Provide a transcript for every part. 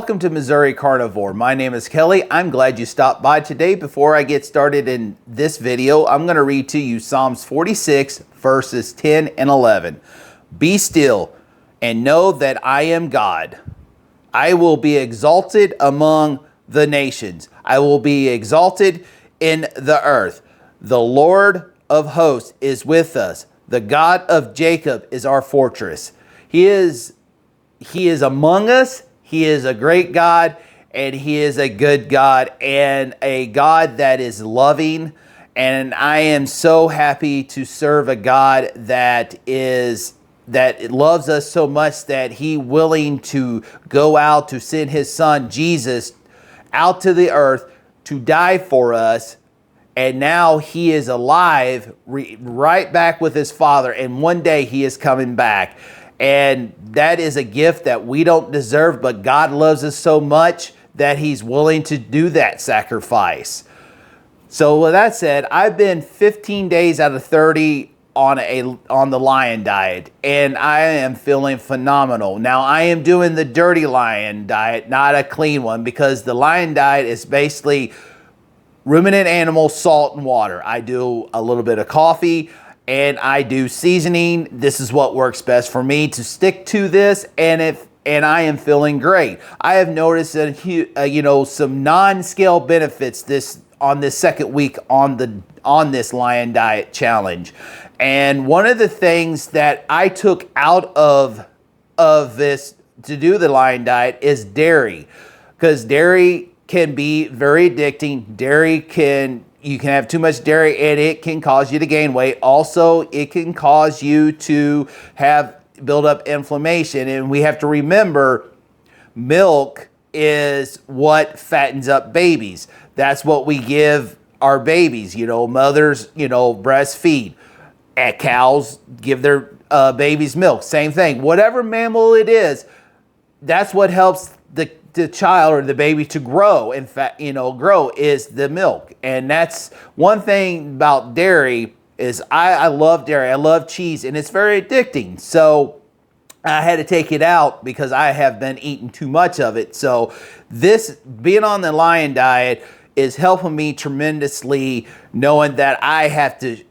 Welcome to Missouri Carnivore. My name is Kelly. I'm glad you stopped by today. Before I get started in this video, I'm going to read to you Psalms 46 verses 10 and 11. Be still and know that I am God. I will be exalted among the nations. I will be exalted in the earth. The Lord of hosts is with us. The God of Jacob is our fortress. He is among us. He is a great God, and He is a good God, and a God that is loving. And I am so happy to serve a God that loves us so much that He willing to go out to send His Son Jesus out to the earth to die for us. And now He is alive, right back with His Father, and one day He is coming back. And that is a gift that we don't deserve, but God loves us so much that He's willing to do that sacrifice. So with that said, I've been 15 days out of 30 on the lion diet, and I am feeling phenomenal. Now, I am doing the dirty lion diet, not a clean one, because the lion diet is basically ruminant animal, salt, and water. I do a little bit of coffee, and I do seasoning. This is what works best for me to stick to this, and I am feeling great. I have noticed some non-scale benefits on this second week on this lion diet challenge. And one of the things that I took out of this to do the lion diet is dairy, because dairy can be very addicting. You can have too much dairy and it can cause you to gain weight. Also, it can cause you to build up inflammation. And we have to remember, milk is what fattens up babies. That's what we give our babies. Mothers, breastfeed. Cows give their babies milk. Same thing. Whatever mammal it is, that's what helps the child or the baby to grow. In fact, grow is the milk. And that's one thing about dairy is I love dairy. I love cheese, and it's very addicting. So I had to take it out because I have been eating too much of it. So this being on the lion diet is helping me tremendously, knowing that I have to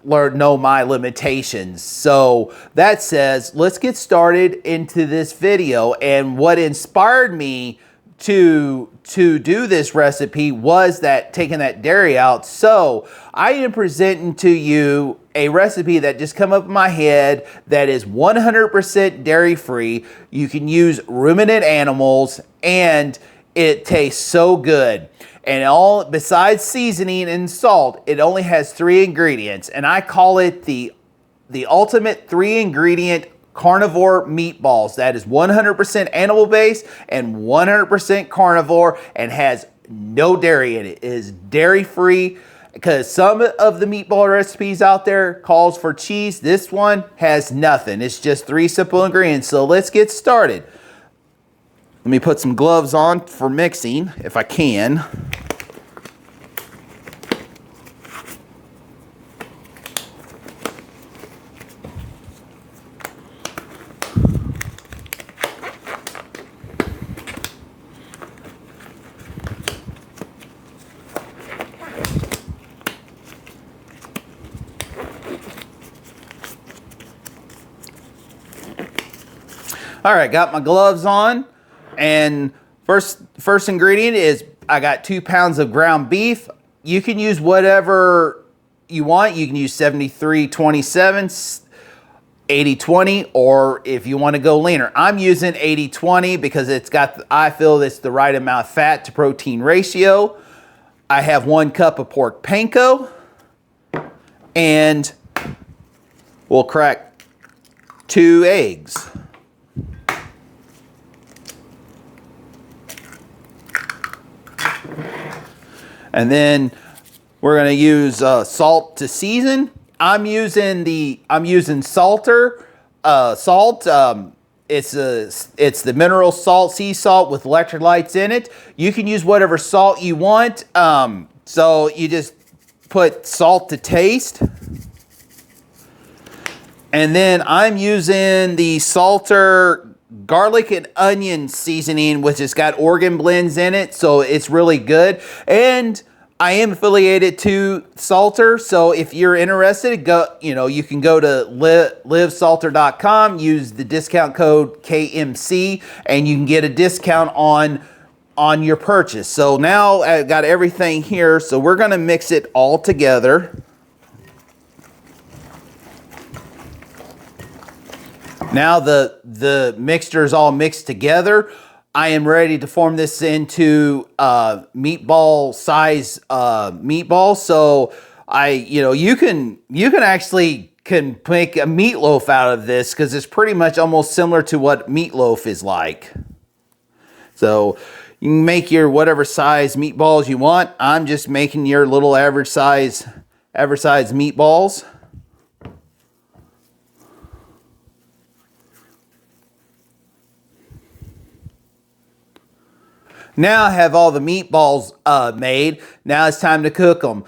know my limitations. So that says, let's get started into this video. And what inspired me to do this recipe was that taking that dairy out. So I am presenting to you a recipe that just come up in my head that is 100% dairy free. You can use ruminant animals, and it tastes so good. And all besides seasoning and salt, it only has 3 ingredients, and I call it the ultimate 3-ingredient carnivore meatballs. That is 100% animal based and 100% carnivore, and has no dairy in it. It is dairy free, because some of the meatball recipes out there calls for cheese. This one has nothing. It's just 3 simple ingredients. So let's get started. Let me put some gloves on for mixing, if I can. All right, got my gloves on. And first ingredient is I got 2 pounds of ground beef. You can use whatever you want. You can use 73-27, 80-20, or if you want to go leaner. I'm using 80-20 because I feel it's the right amount of fat to protein ratio. I have 1 cup of pork panko, and we'll crack 2 eggs. And then we're going to use salt to season. I'm using Saltr salt. It's the mineral salt, sea salt with electrolytes in it. You can use whatever salt you want. So you just put salt to taste. And then I'm using the Saltr garlic and onion seasoning, which has got organ blends in it, so it's really good. And I am affiliated to Saltr, so if you're interested, you can go to livesaltr.com, use the discount code KMC, and you can get a discount on your purchase. So now I've got everything here, so we're gonna mix it all together. Now the mixture is all mixed together. I am ready to form this into meatball size meatballs. So you can actually make a meatloaf out of this, because it's pretty much almost similar to what meatloaf is like. So you can make your whatever size meatballs you want. I'm just making your little average size meatballs. Now I have all the meatballs made. Now it's time to cook them.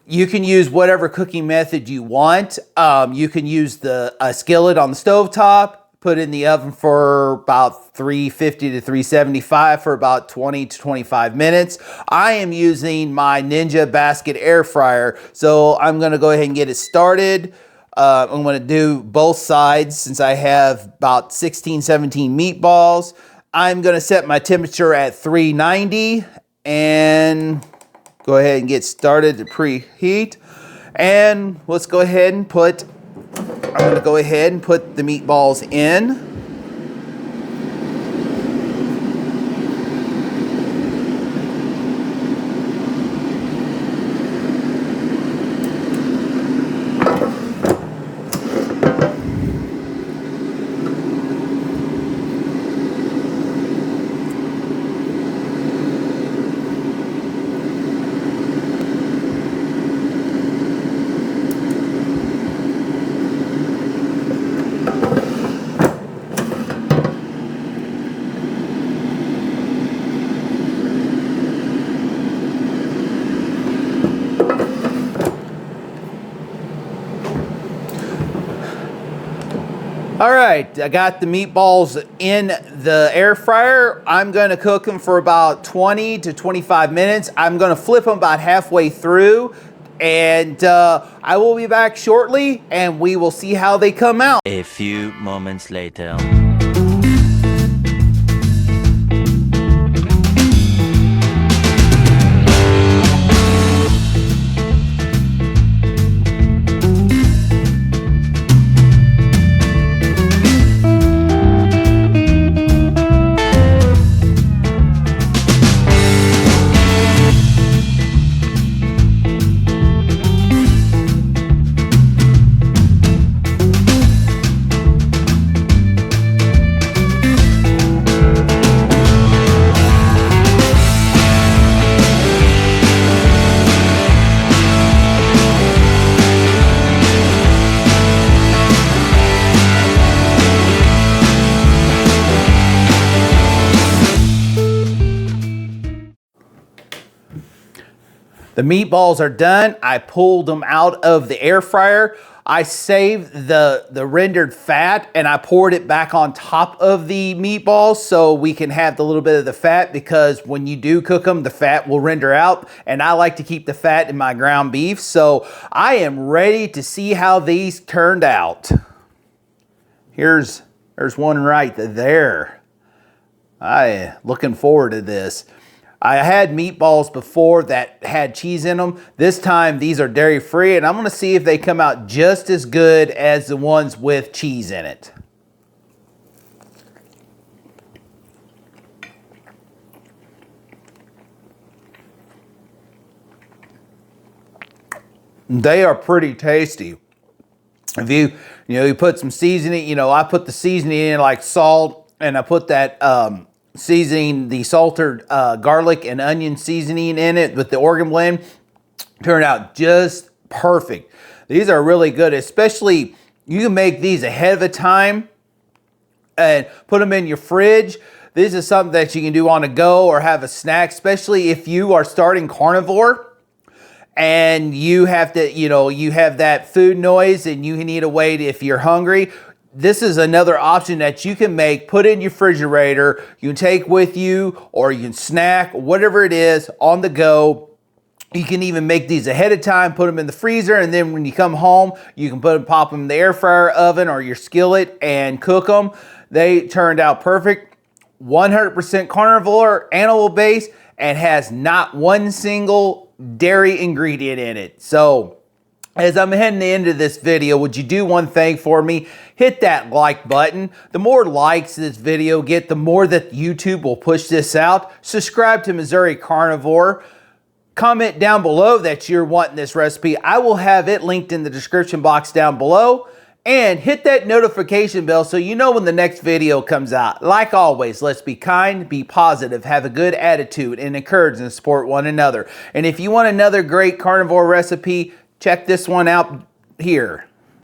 You can use whatever cooking method you want. You can use the skillet on the stovetop, put it in the oven for about 350 to 375 for about 20 to 25 minutes. I am using my Ninja basket air fryer, so I'm gonna go ahead and get it started. I'm gonna do both sides since I have about 16, 17 meatballs. I'm gonna set my temperature at 390 and go ahead and get started to preheat. And let's go ahead and I'm gonna go ahead and put the meatballs in. All right, I got the meatballs in the air fryer. I'm gonna cook them for about 20 to 25 minutes. I'm gonna flip them about halfway through, and I will be back shortly and we will see how they come out. A few moments later. The meatballs are done. I pulled them out of the air fryer. I saved the rendered fat and I poured it back on top of the meatballs so we can have the little bit of the fat, because when you do cook them, the fat will render out, and I like to keep the fat in my ground beef. So I am ready to see how these turned out. There's one right there. I looking forward to this. I had meatballs before that had cheese in them. This time these are dairy free, and I'm gonna see if they come out just as good as the ones with cheese in it. They are pretty tasty. If you put some seasoning, I put the seasoning in like salt, and I put that seasoning, the Saltr garlic and onion seasoning in it with the organ blend. Turned out just perfect. These are really good, especially you can make these ahead of a time and put them in your fridge. This is something that you can do on the go or have a snack, especially if you are starting carnivore and you have to, you have that food noise and you need a way to, if you're hungry, this is another option that you can make, put in your refrigerator, you can take with you, or you can snack, whatever it is, on the go. You can even make these ahead of time, put them in the freezer, and then when you come home, you can pop them in the air fryer oven or your skillet and cook them. They turned out perfect. 100% carnivore, animal based, and has not one single dairy ingredient in it. So, as I'm heading to the end of this video, would you do one thing for me? Hit that like button. The more likes this video get, the more that YouTube will push this out. Subscribe to Missouri Carnivore. Comment down below that you're wanting this recipe. I will have it linked in the description box down below. And hit that notification bell so you know when the next video comes out. Like always, let's be kind, be positive, have a good attitude, and encourage and support one another. And if you want another great carnivore recipe, check this one out here.